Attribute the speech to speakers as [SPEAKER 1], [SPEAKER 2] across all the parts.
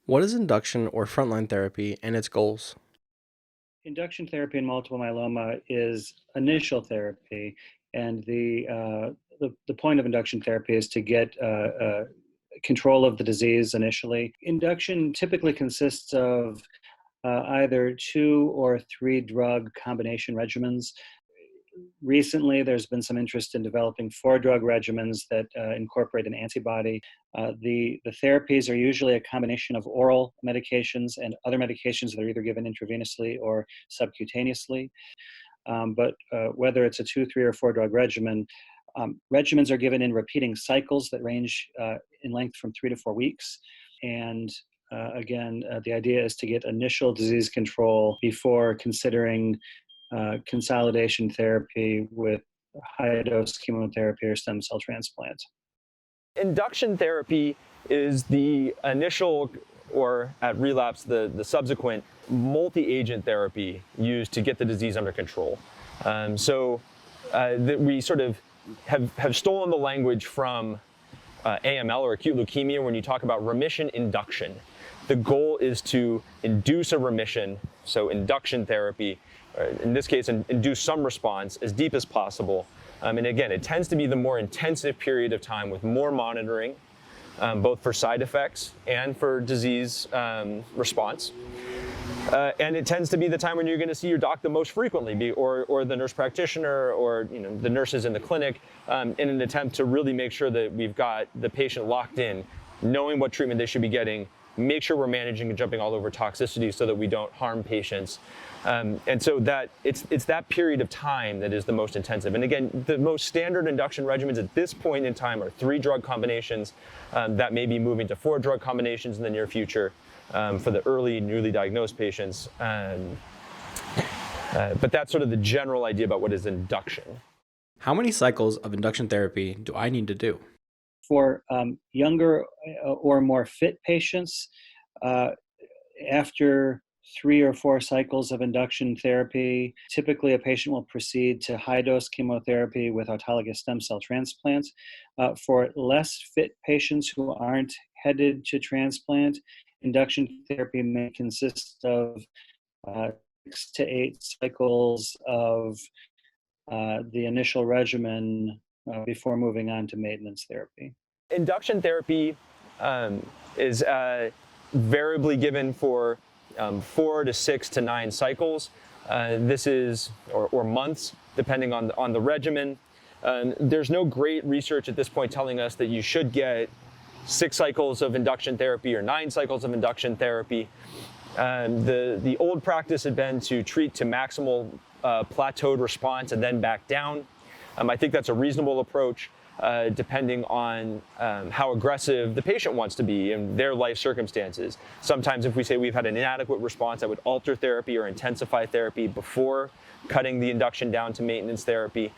[SPEAKER 1] What is induction or frontline therapy and its goals?
[SPEAKER 2] Induction therapy in multiple myeloma is initial therapy, and the point of induction therapy is to get control of the disease initially. Induction typically consists of either 2 or 3 drug combination regimens. Recently, there's been some interest in developing 4 drug regimens that incorporate an antibody. The therapies are usually a combination of oral medications and other medications that are either given intravenously or subcutaneously. But whether it's a 2, 3, or 4 drug regimen, regimens are given in repeating cycles that range in length from 3 to 4 weeks. And again, the idea is to get initial disease control before considering consolidation therapy with high dose chemotherapy or stem cell transplant.
[SPEAKER 3] Induction therapy is the initial, or at relapse, the subsequent multi-agent therapy used to get the disease under control. That we sort of have stolen the language from AML or acute leukemia when you talk about remission induction. The goal is to induce a remission, so induction therapy, in this case, induce some response as deep as possible. And again, it tends to be the more intensive period of time with more monitoring, both for side effects and for disease response. And it tends to be the time when you're going to see your doc the most frequently, or the nurse practitioner, or the nurses in the clinic, in an attempt to really make sure that we've got the patient locked in, knowing what treatment they should be getting, make sure we're managing and jumping all over toxicity so that we don't harm patients. And so that it's that period of time that is the most intensive. And again, the most standard induction regimens at this point in time are 3 drug combinations that may be moving to 4 drug combinations in the near future for the early newly diagnosed patients. But that's sort of the general idea about what is induction.
[SPEAKER 1] How many cycles of induction therapy do I need to do?
[SPEAKER 2] For younger or more fit patients, after 3 or 4 cycles of induction therapy, typically a patient will proceed to high-dose chemotherapy with autologous stem cell transplant. For less fit patients who aren't headed to transplant, induction therapy may consist of 6 to 8 cycles of the initial regimen before moving on to maintenance therapy.
[SPEAKER 3] Induction therapy is variably given for 4 to 6 to 9 cycles. This is, or months, depending on the regimen. There's no great research at this point telling us that you should get 6 cycles of induction therapy or 9 cycles of induction therapy. The old practice had been to treat to maximal plateaued response and then back down. I think that's a reasonable approach, depending on how aggressive the patient wants to be in their life circumstances. Sometimes if we say we've had an inadequate response, I would alter therapy or intensify therapy before cutting the induction down to maintenance therapy.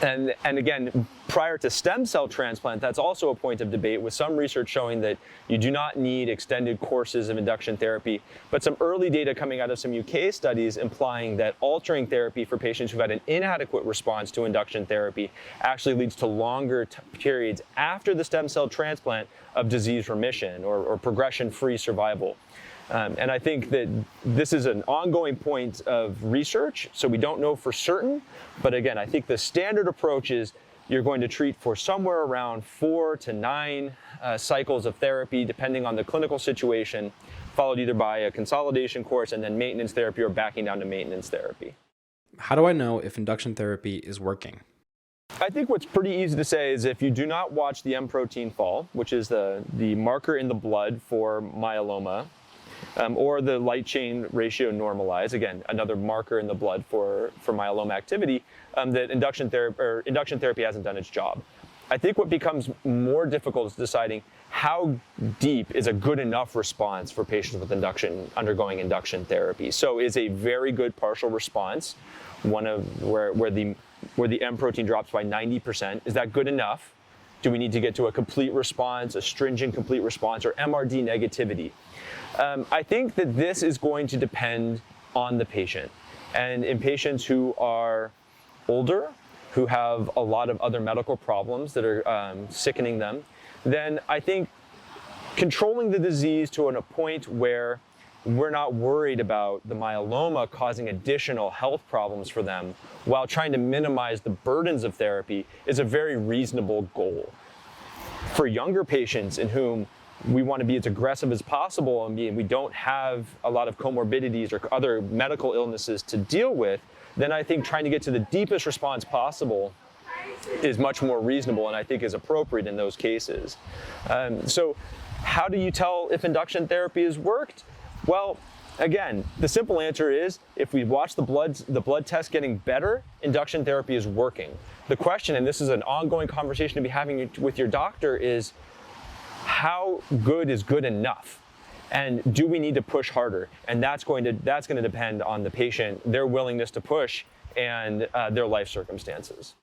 [SPEAKER 3] And again, prior to stem cell transplant, that's also a point of debate, with some research showing that you do not need extended courses of induction therapy, but some early data coming out of some UK studies implying that altering therapy for patients who've had an inadequate response to induction therapy actually leads to longer periods after the stem cell transplant of disease remission or progression-free survival. And I think that this is an ongoing point of research, so we don't know for certain. But again, I think the standard approach is you're going to treat for somewhere around 4 to 9 cycles of therapy, depending on the clinical situation, followed either by a consolidation course and then maintenance therapy or backing down to maintenance therapy.
[SPEAKER 1] How do I know if induction therapy is working?
[SPEAKER 3] I think what's pretty easy to say is if you do not watch the M protein fall, which is the marker in the blood for myeloma, or the light chain ratio normalize, again, another marker in the blood for myeloma activity, that induction therapy hasn't done its job. I think what becomes more difficult is deciding how deep is a good enough response for patients with undergoing induction therapy. So is a very good partial response, one of where the M protein drops by 90%, is that good enough? Do we need to get to a complete response, a stringent complete response, or MRD negativity? I think that this is going to depend on the patient. And in patients who are older, who have a lot of other medical problems that are sickening them, then I think controlling the disease to a point where we're not worried about the myeloma causing additional health problems for them while trying to minimize the burdens of therapy is a very reasonable goal. For younger patients in whom we want to be as aggressive as possible and we don't have a lot of comorbidities or other medical illnesses to deal with, then I think trying to get to the deepest response possible is much more reasonable and I think is appropriate in those cases. So how do you tell if induction therapy has worked? Well, again, the simple answer is if we watch the blood test getting better, induction therapy is working. The question, and this is an ongoing conversation to be having with your doctor, is how good is good enough? And do we need to push harder? And that's going to depend on the patient, their willingness to push, and their life circumstances.